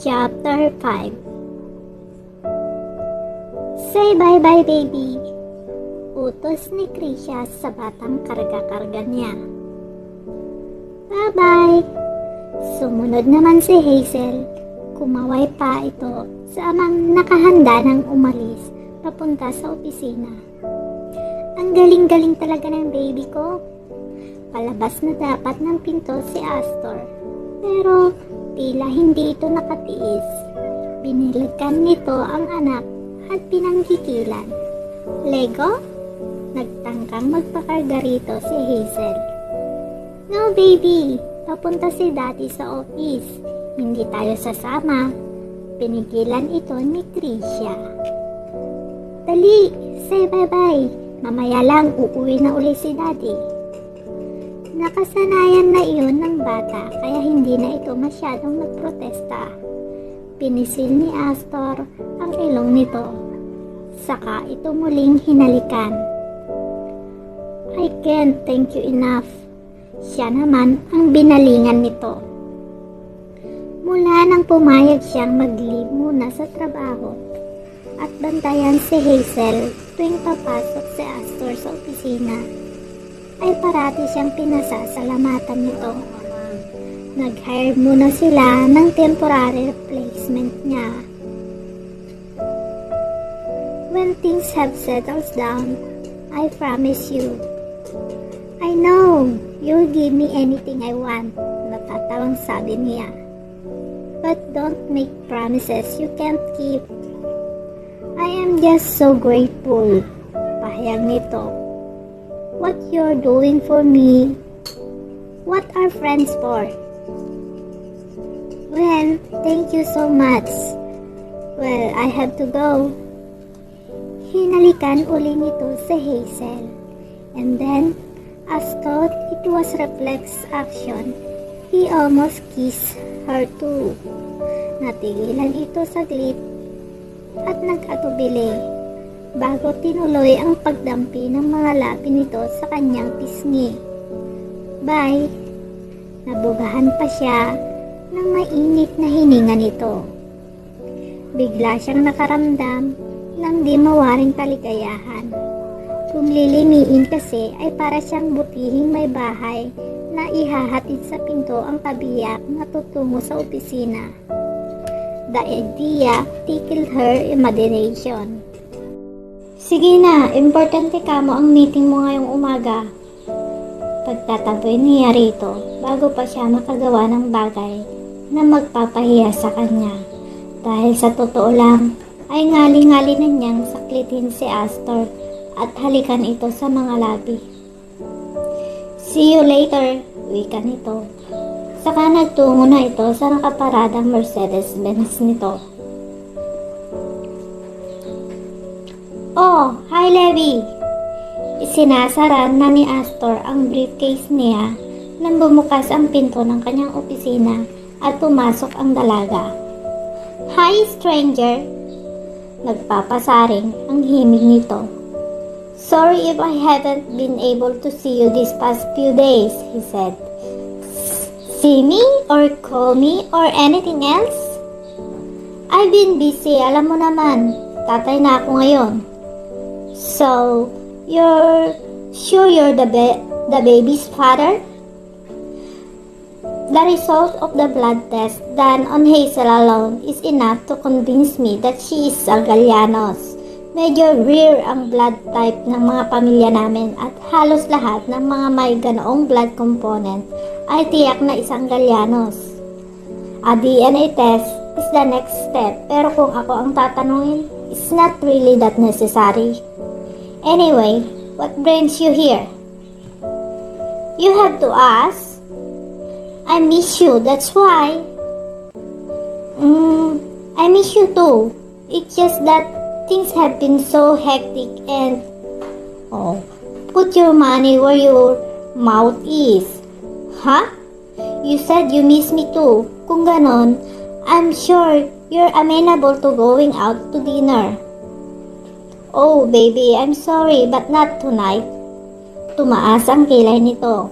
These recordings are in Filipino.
Chapter 5. Say bye-bye, baby. Utos ni Krisha sa batang karga-karga niya. Bye-bye. Sumunod naman si Hazel. Kumaway pa ito sa amang nakahanda ng umalis papunta sa opisina. Ang galing-galing talaga ng baby ko. Palabas na dapat ng pinto si Astor. Pero tila hindi ito nakatiis. Binilikan nito ang anak at pinanggigilan. Lego? Nagtangkang magpakarga rito si Hazel. No baby, papunta si daddy sa office. Hindi tayo sasama. Pinigilan ito ni Krisha. Dali, say bye-bye. Mamaya lang uuwi na uli si daddy. Nakasanayan na iyon ng bata kaya hindi na ito masyadong nagprotesta. Pinisil ni Astor ang ilong nito. Saka ito muling hinalikan. I can't thank you enough. Siya naman ang binalingan nito. Mula nang pumayag siyang mag-leave muna sa trabaho at bantayan si Hazel tuwing papasok si Astor sa opisina, ay parati siyang pinasasalamatan nito. Nag-hire muna sila ng temporary replacement niya. When things have settled down, I promise you. I know, you'll give me anything I want, natatawang sabi niya. But don't make promises you can't keep. I am just so grateful, pahayag nito. What you're doing for me, what are friends for? Well, thank you so much. Well, I have to go. Hinalikan uli nito si Hazel. And then, as thought it was reflex action, he almost kissed her too. Natigilan ito saglit at nag-atubili bago tinuloy ang pagdampi ng mga labi nito sa kanyang pisngi. Bye! Nabugahan pa siya ng mainit na hininga nito. Bigla siyang nakaramdam ng di mawaring kaligayahan. Kung lilimiin kasi ay para siyang butihing may bahay na ihahatid sa pinto ang kabiyak na tutungo sa opisina. The idea tickled her imagination. Sige na, importante ka mo ang meeting mo ngayong umaga. Pagtataboy niya rito bago pa siya makagawa ng bagay na magpapahiya sa kanya. Dahil sa totoo lang, ay ngali-ngali na niyang saklitin si Astor at halikan ito sa mga labi. See you later, wika nito. Saka nagtungo na ito sa nakaparadang Mercedes-Benz nito. Oh, hi Levi! Isinasara na ni Astor ang briefcase niya nang bumukas ang pinto ng kanyang opisina at pumasok ang dalaga. Hi stranger! Nagpapasaring ang himig nito. Sorry if I haven't been able to see you these past few days, he said. See me or call me or anything else? I've been busy, alam mo naman. Tatay na ako ngayon. So, you're sure you're the baby's father? The result of the blood test done on Hazel alone is enough to convince me that she is a Gallanos. Medyo rare ang blood type ng mga pamilya namin at halos lahat ng mga may ganoong blood component ay tiyak na isang Gallanos. A DNA test is the next step pero kung ako ang tatanungin, it's not really that necessary. Anyway, what brings you here? You have to ask. I miss you, that's why. I miss you too. It's just that things have been so hectic and... Oh, put your money where your mouth is. Huh? You said you miss me too. Kung ganon, I'm sure you're amenable to going out to dinner. Oh, baby, I'm sorry, but not tonight. Tumaas ang kilay nito.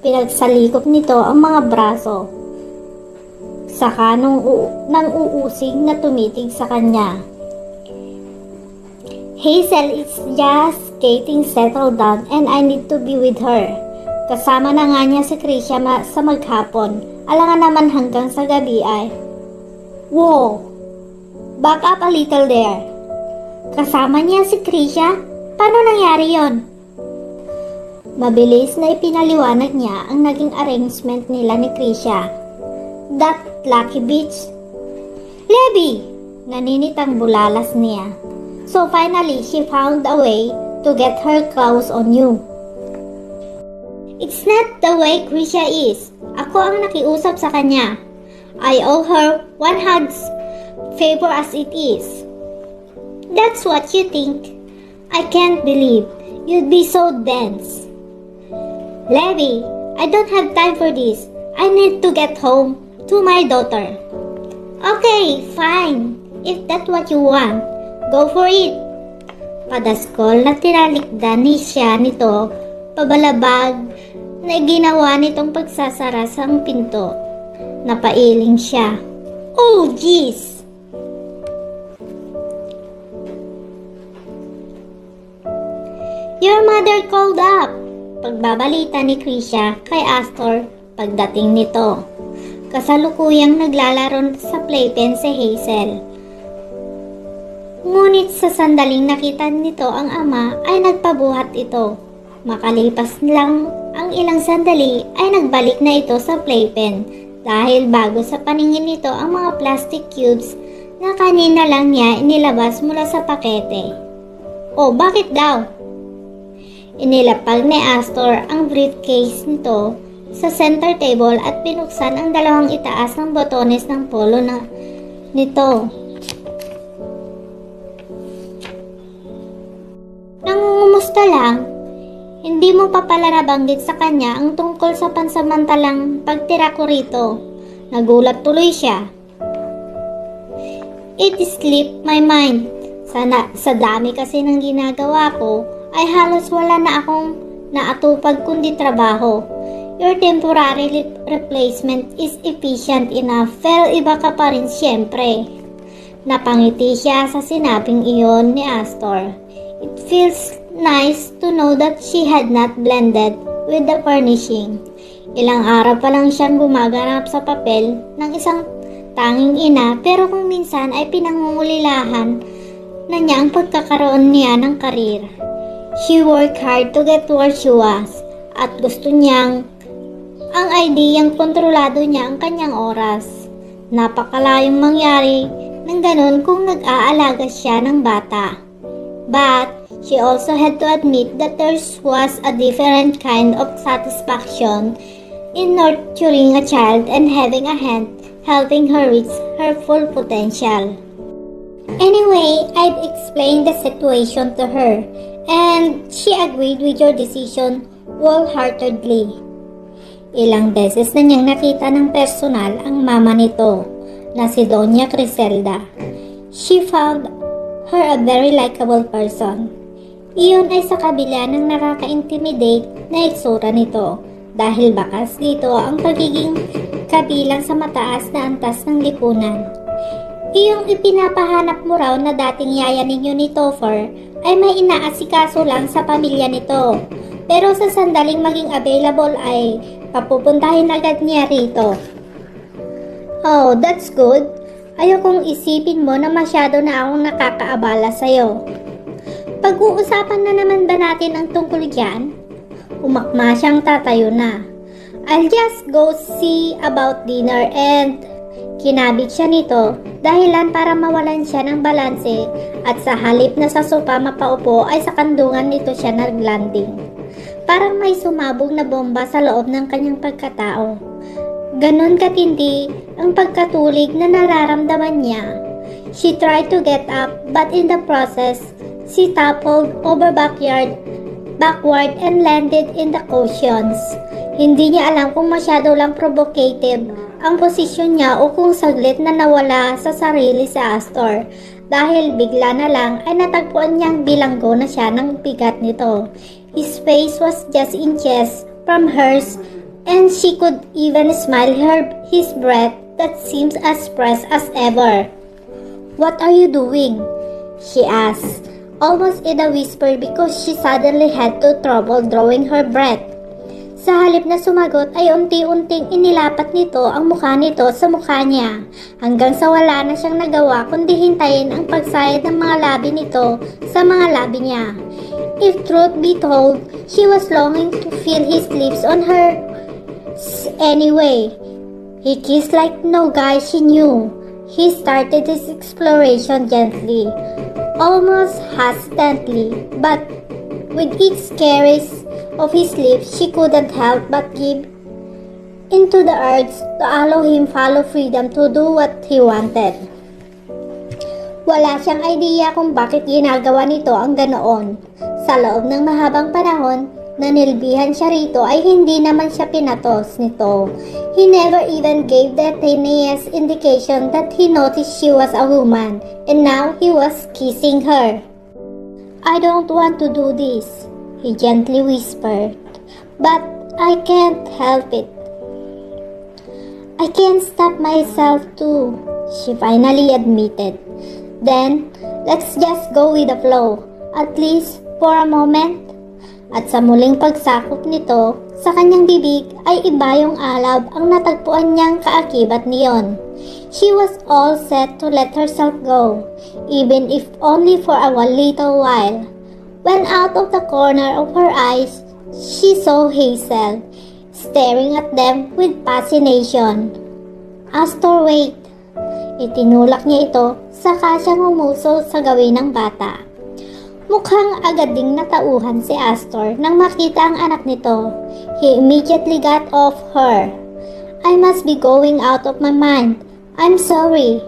Pinagsalikop nito ang mga braso. Saka nang uusig na tumitig sa kanya. Hazel is just getting settled down and I need to be with her. Kasama na nga niya si Krisha sa maghapon. Alangan naman hanggang sa gabi ay, wow! Back up a little there. Kasama niya si Krisha? Paano nangyari yon? Mabilis na ipinaliwanag niya ang naging arrangement nila ni Krisha. That lucky bitch. Levi! Naninitang bulalas niya. So finally, she found a way to get her claws on you. It's not the way Krisha is. Ako ang nakiusap sa kanya. I owe her 100 favor as it is. That's what you think. I can't believe you'd be so dense. Levi, I don't have time for this. I need to get home to my daughter. Okay, fine. If that's what you want, go for it. Padaskol na tinalikdan ni siya nito, pabalabag na ginawa nitong pagsasara sa pinto. Napailing siya. Oh, jeez! Your mother called up. Pagbabalita ni Krisha kay Astor pagdating nito. Kasalukuyang naglalaro sa playpen si Hazel. Ngunit sa sandaling nakita nito ang ama ay nagpabuhat ito. Makalipas lang ang ilang sandali ay nagbalik na ito sa playpen dahil bago sa paningin nito ang mga plastic cubes na kanina lang niya inilabas mula sa pakete. Oh, bakit daw? Inilapag ni Astor ang briefcase nito sa center table at pinuksan ang dalawang itaas ng botones ng polo nito. Nangungumusta lang, hindi mo pa pala nabanggit sa kanya ang tungkol sa pansamantalang pagtira ko rito. Nagulat tuloy siya. It slipped my mind. Sa dami kasi ng ginagawa ko, ay halos wala na akong naatupag kundi trabaho. Your temporary replacement is efficient enough, pero iba ka pa rin siyempre. Napangiti siya sa sinabing iyon ni Astor. It feels nice to know that she had not blended with the furnishing. Ilang araw pa lang siyang gumaganap sa papel ng isang tanging ina, pero kung minsan ay pinangungulilahan na niya ang pagkakaroon niya ng karir. She worked hard to get where she was at gusto niyang ang ideyang kontrolado niya ang kanyang oras. Napakalayong mangyari ng ganun kung nag-aalaga siya ng bata. But she also had to admit that there was a different kind of satisfaction in nurturing a child and having a hand helping her reach her full potential. Anyway, I've explained the situation to her and she agreed with your decision wholeheartedly. Ilang beses na niyang nakita ng personal ang mama nito na si Doña Criselda. She found her a very likable person. Iyon ay sa kabila ng nakaka-intimidate na itsura nito dahil bakas dito ang pagiging kabilang sa mataas na antas ng lipunan. Iyong ipinapahanap mo raw na dating yaya ninyo ni Topher ay may inaasikaso lang sa pamilya nito. Pero sa sandaling maging available ay papupuntahin agad niya rito. Oh, that's good. Ayokong isipin mo na masyado na akong nakakaabala sa'yo. Pag-uusapan na naman ba natin ang tungkol dyan? Umakma siyang tatayo na. I'll just go see about dinner and kinabit siya nito dahilan para mawalan siya ng balanse at sa halip na sa sopa mapaupo ay sa kandungan nito siya naglanding. Parang may sumabog na bomba sa loob ng kanyang pagkatao. Ganon katindi ang pagkatulig na nararamdaman niya. She tried to get up but in the process, she toppled over backward and landed in the cushions. Hindi niya alam kung masyado lang provocative ang posisyon niya o kung saglit na nawala sa sarili sa Astor dahil bigla na lang ay natagpuan niyang bilanggo na siya ng bigat nito. His face was just inches from hers and she could even smell his breath that seems as fresh as ever. "What are you doing?" she asked, almost in a whisper because she suddenly had trouble drawing her breath. Sa halip na sumagot ay unti-unting inilapat nito ang mukha nito sa mukha niya hanggang sa wala na siyang nagawa kundi hintayin ang pagsayad ng mga labi nito sa mga labi niya. If truth be told, she was longing to feel his lips on her anyway. He kissed like no guy she knew. He started his exploration gently, almost hesitantly, but with each caress of his lips, she couldn't help but give into the urge to allow him follow freedom to do what he wanted. Wala siyang idea kung bakit ginagawa nito ang ganoon. Sa loob ng mahabang panahon na nilbihan siya rito ay hindi naman siya pinatos nito. He never even gave the tiniest indication that he noticed she was a woman, and now he was kissing her. "I don't want to do this," he gently whispered, "but I can't help it. I can't stop myself too," she finally admitted. "Then, let's just go with the flow, at least for a moment." At sa muling pagsakop nito, sa kanyang bibig ay iba yung alab ang natagpuan niyang kaakibat niyon. She was all set to let herself go, even if only for a little while. When out of the corner of her eyes, she saw Hazel, staring at them with fascination. "Astor, wait!" Itinulak niya ito, saka siya ngumuso sa gawin ng bata. Mukhang agad ding natauhan si Astor nang makita ang anak nito. He immediately got off her. "I must be going out of my mind. I'm sorry."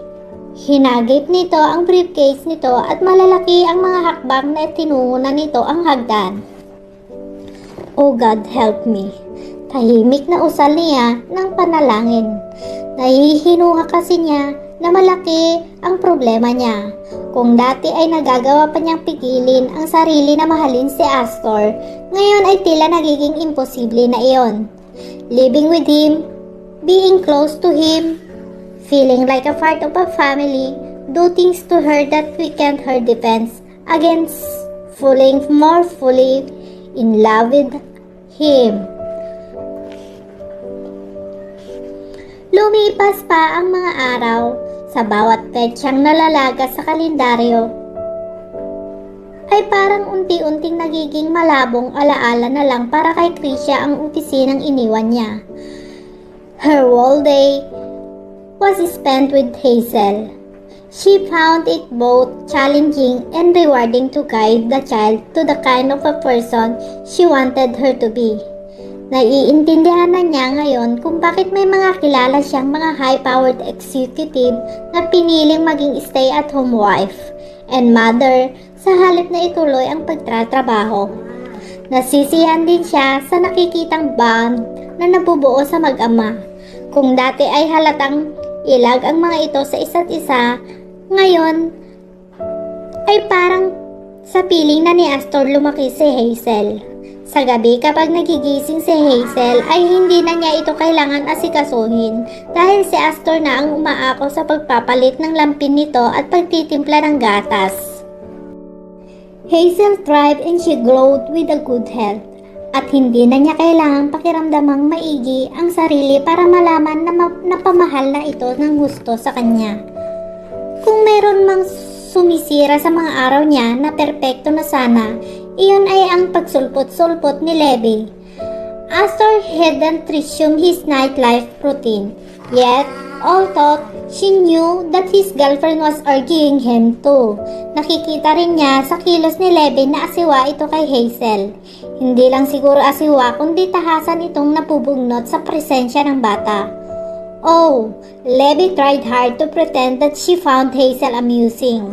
Hinagip nito ang briefcase nito at malalaki ang mga hakbang na tinuunan nito ang hagdan. "Oh God, help me." Tahimik na usal niya ng panalangin. Nahihinuha kasi niya na malaki ang problema niya. Kung dati ay nagagawa pa niyang pigilin ang sarili na mahalin si Astor, ngayon ay tila nagiging imposible na iyon. Living with him, being close to him, feeling like a part of a family, do things to her that weakened her defense against falling more fully in love with him. Lumipas pa ang mga araw. Sa bawat petsang nalalaga sa kalendaryo, ay parang unti-unting nagiging malabong alaala na lang para kay Krisha ang opisinang iniwan niya. Her whole day was spent with Hazel. She found it both challenging and rewarding to guide the child to the kind of a person she wanted her to be. Naiintindihan na niya ngayon kung bakit may mga kilala siyang mga high-powered executive na piniling maging stay-at-home wife and mother sa halip na ituloy ang pagtatrabaho. Nasisiyahan din siya sa nakikitang bond na nabubuo sa mag-ama. Kung dati ay halatang ilag ang mga ito sa isa't isa, ngayon ay parang sa piling na ni Astor lumaki si Hazel. Sa gabi kapag nagigising si Hazel ay hindi na niya ito kailangan asikasuhin dahil si Astor na ang umaako sa pagpapalit ng lampin nito at pagtitimpla ng gatas. Hazel thrived and she glowed with a good health at hindi na niya kailangang pakiramdamang maigi ang sarili para malaman na napamahal na ito ng gusto sa kanya. Kung meron mang sumisira sa mga araw niya na perpekto na sana, iyon ay ang pagsulpot-sulpot ni Levy. Astor hadn't resumed his nightlife routine. Yet, although she knew that his girlfriend was urging him to, nakikita rin niya sa kilos ni Levy na asiwa ito kay Hazel. Hindi lang siguro asiwa kundi tahasan itong napubugnot sa presensya ng bata. Oh, Levy tried hard to pretend that she found Hazel amusing,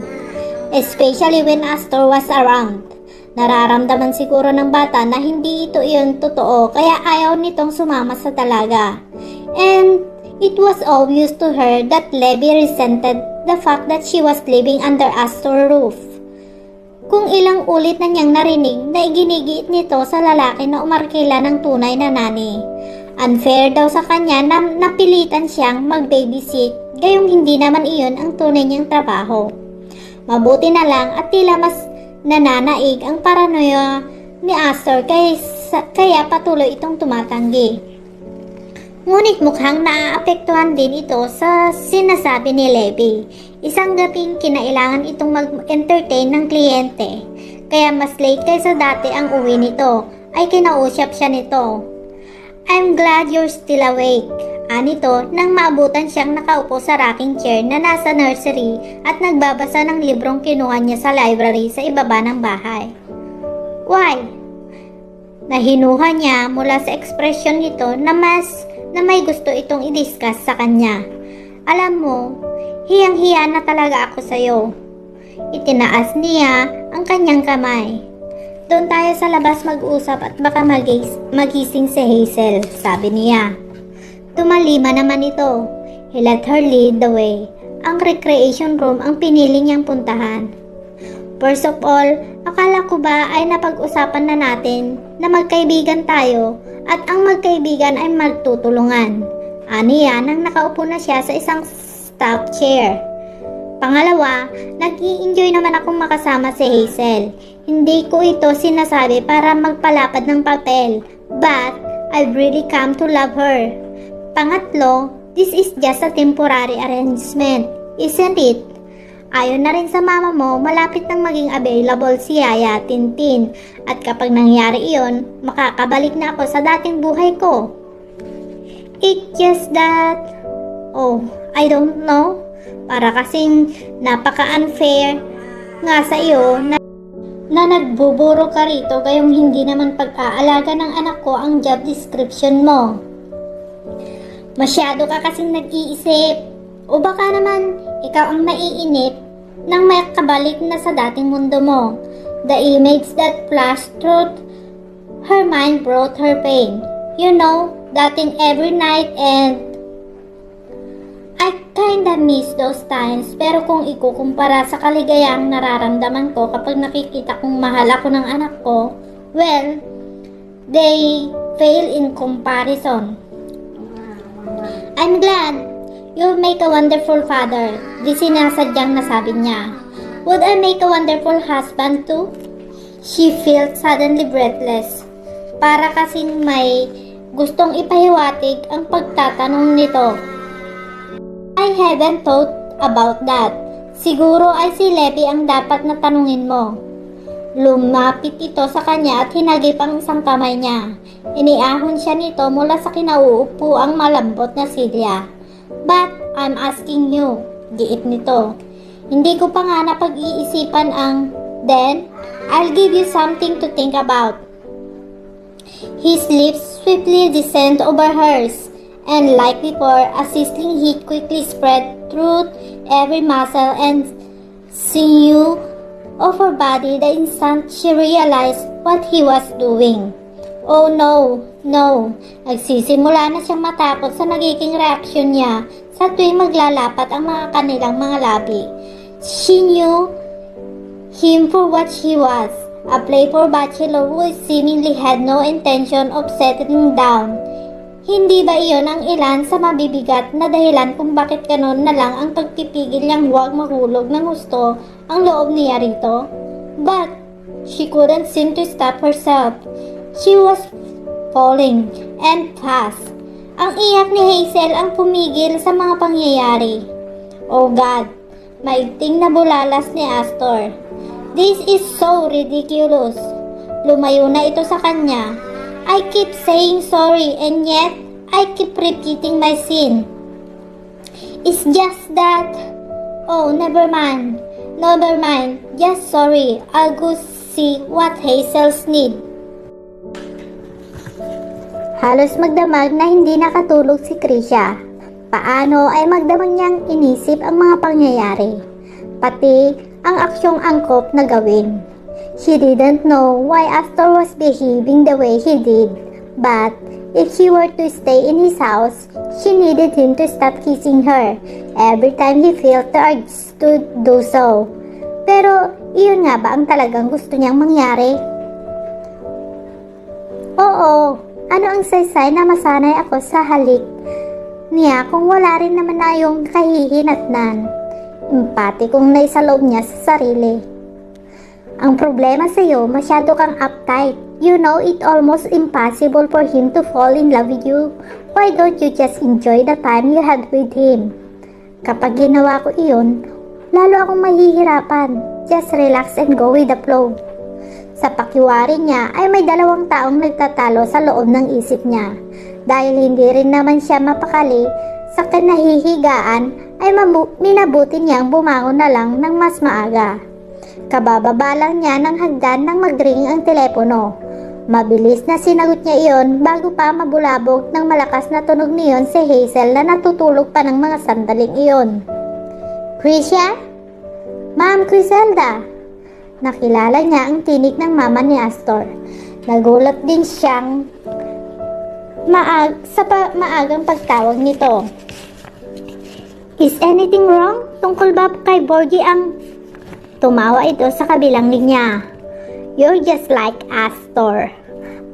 especially when Astor was around. Nararamdaman siguro ng bata na hindi ito iyon totoo kaya ayaw nitong sumama sa dalaga. And it was obvious to her that Levy resented the fact that she was living under Astor's roof. Kung ilang ulit na niyang narinig na iginigiit nito sa lalaki na umarkila ng tunay na nani. Unfair daw sa kanya na napilitan siyang mag-babysit, gayong hindi naman iyon ang tunay niyang trabaho. Mabuti na lang at tila mas nananaig ang paranoia ni Astor kaya patuloy itong tumatanggi. Ngunit mukhang naaapektuhan din ito sa sinasabi ni Levy. Isang gabing kinailangan itong mag-entertain ng kliyente, kaya mas late kaysa dati ang uwi nito, ay kinausap siya nito. "I'm glad you're still awake," anito nang maabutan siyang nakaupo sa rocking chair na nasa nursery at nagbabasa ng librong kinuha niya sa library sa ibaba ng bahay. "Why?" Nahinuha niya mula sa ekspresyon nito na may gusto itong i-discuss sa kanya. "Alam mo, hiyang-hiya na talaga ako sa'yo." Itinaas niya ang kanyang kamay. "Doon tayo sa labas mag-usap at baka magising si Hazel," sabi niya. Tumalima naman ito. He let her lead the way. Ang recreation room ang pinili niyang puntahan. "First of all, akala ko ba ay napag-usapan na natin na magkaibigan tayo at ang magkaibigan ay magtutulungan," aniya nang nakaupo na siya sa isang stop chair. "Pangalawa, nag-i-enjoy naman akong makasama si Hazel. Hindi ko ito sinasabi para magpalapad ng papel, but I've really come to love her. Pangatlo, this is just a temporary arrangement, isn't it? Ayon na rin sa mama mo, malapit nang maging available si Yaya Tintin, at kapag nangyari iyon, makakabalik na ako sa dating buhay ko. It's just that, I don't know, para kasing napaka-unfair nga sa iyo na nagbuburo ka rito gayong hindi naman pag-aalaga ng anak ko ang job description mo. Masyado ka kasing nag-iisip, o baka naman ikaw ang naiinip nang makabalik na sa dating mundo mo. The image that flashed through her mind brought her pain. You know, dating every night, and I kinda miss those times, pero kung ikukumpara sa kaligayang nararamdaman ko kapag nakikita kong mahal ako ng anak ko, well, they fail in comparison. I'm glad you'll make a wonderful father," di sinasadyang nasabi niya. "Would I make a wonderful husband too?" She felt suddenly breathless. Para kasing may gustong ipahiwatig ang pagtatanong nito. "I haven't thought about that. Siguro ay si Levy ang dapat na tanungin mo." Lumapit ito sa kanya at hinagip ang isang kamay niya. Iniahon siya nito mula sa kinauupo ang malambot na silya. "But I'm asking you," giit nito. "Hindi ko pa nga napag-iisipan ang, then I'll give you something to think about." His lips swiftly descend over hers, and like before, a sizzling heat quickly spread through every muscle and sinew of her body the instant she realized what he was doing. Oh no, no. Nagsisimula na siyang matakot sa nagiging reaksyon niya sa tuwing maglalapat ang mga kanilang mga labi. She knew him for what he was, a playful bachelor who seemingly had no intention of settling down. Hindi ba iyon ang ilan sa mabibigat na dahilan kung bakit ganon na lang ang pagpipigil niyang huwag mahulog ng gusto ang loob niya rito? But she couldn't seem to stop herself. She was falling, and fast. Ang iyak ni Hazel ang pumigil sa mga pangyayari. Oh God, maigting na bulalas ni Astor. This is so ridiculous. Lumayo na ito sa kanya. I keep saying sorry, and yet I keep repeating my sin. It's just that... Oh, never mind. Never mind. Just sorry. I'll go see what Hazel's need. Halos magdamag na hindi nakatulog si Krisha. Paano ay magdamag niyang inisip ang mga pangyayari, pati ang aksyong angkop na gawin. She didn't know why Astor was behaving the way he did, but if she were to stay in his house, she needed him to stop kissing her every time he felt the urge to do so. Pero iyon nga ba ang talagang gusto niyang mangyari? Oo, Ano ang saysay na masanay ako sa halik niya kung wala rin naman na yung kahihinatnan. Empati kung naisaloob niya sa sarili. Ang problema sa'yo, masyado kang uptight. You know it almost impossible for him to fall in love with you. Why don't you just enjoy the time you had with him? Kapag ginawa ko iyon, lalo akong mahihirapan. Just relax and go with the flow. Sa pakiwari niya ay may 2 taong nagtatalo sa loob ng isip niya. Dahil hindi rin naman siya mapakali sa kinahihigaan ay minabuti niyang bumangon na lang ng mas maaga. Kabababa lang niya ng hagdan nang mag-ring ang telepono. Mabilis na sinagot niya iyon bago pa mabulabog ng malakas na tunog niyon si Hazel na natutulog pa ng mga sandaling iyon. Krisha? Ma'am Criselda? Nakilala niya ang tinig ng mama ni Astor. Nagulat din siyang maagang pagtawag nito. Is anything wrong? Tungkol ba kay Borgie ang... Tumawa ito sa kabilang linya. You're just like Astor.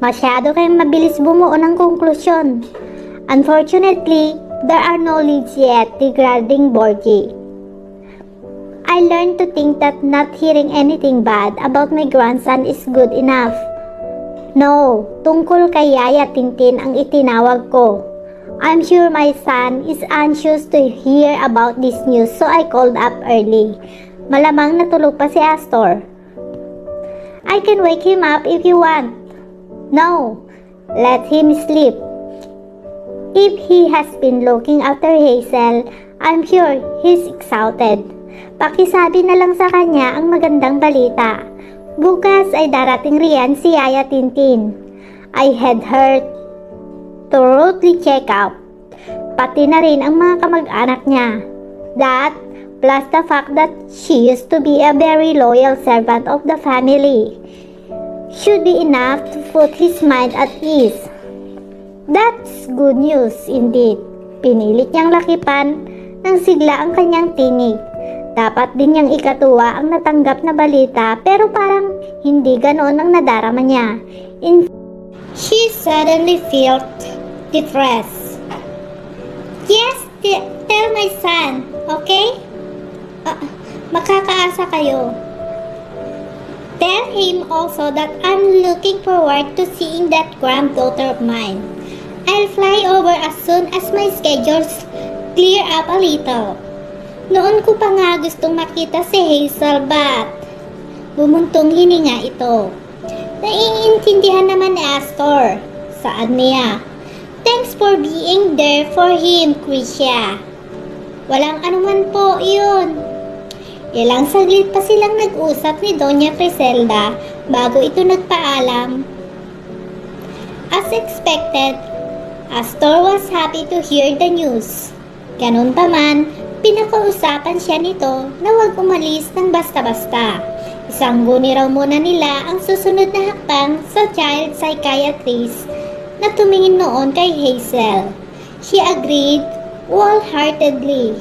Masyado kayong mabilis bumuo ng konklusyon. Unfortunately, there are no leads yet regarding Borgie. I learned to think that not hearing anything bad about my grandson is good enough. No, tungkol kay Yaya Tintin ang itinawag ko. I'm sure my son is anxious to hear about this news so I called up early. Malamang natulog pa si Astor. I can wake him up if you want. No, let him sleep. If he has been looking after Hazel, I'm sure he's exhausted. Pakisabi na lang sa kanya ang magandang balita. Bukas ay darating riyan si Yaya Tintin. I had her thoroughly check out. Pati na rin ang mga kamag-anak niya. That, plus the fact that she used to be a very loyal servant of the family, should be enough to put his mind at ease. That's good news indeed. Pinilit niyang lakipan ng sigla ang kanyang tinig. Dapat din niyang ikatuwa ang natanggap na balita pero parang hindi ganoon ang nadarama niya. She suddenly felt depressed. Yes, tell my son, okay? Makakaasa kayo. Tell him also that I'm looking forward to seeing that granddaughter of mine. I'll fly over as soon as my schedules clear up a little. Noon ko pa nga gustong makita si Hazel but bumuntong hininga ito. Naiintindihan naman ni Astor. Saan niya? Thanks for being there for him, Krisha. Walang anuman po iyon. Ilang saglit pa silang nag-usap ni Doña Criselda bago ito nagpaalam. As expected, Astor was happy to hear the news. Ganun pa man, pinakausapan siya nito na huwag umalis ng basta-basta. Isang guni raw muna nila ang susunod na hakbang sa child psychiatrist na tumingin noon kay Hazel. She agreed wholeheartedly.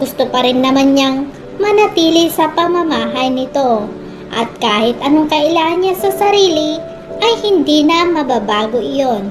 Gusto pa rin naman niyang manatili sa pamamahay nito at kahit anong kailangan niya sa sarili ay hindi na mababago iyon.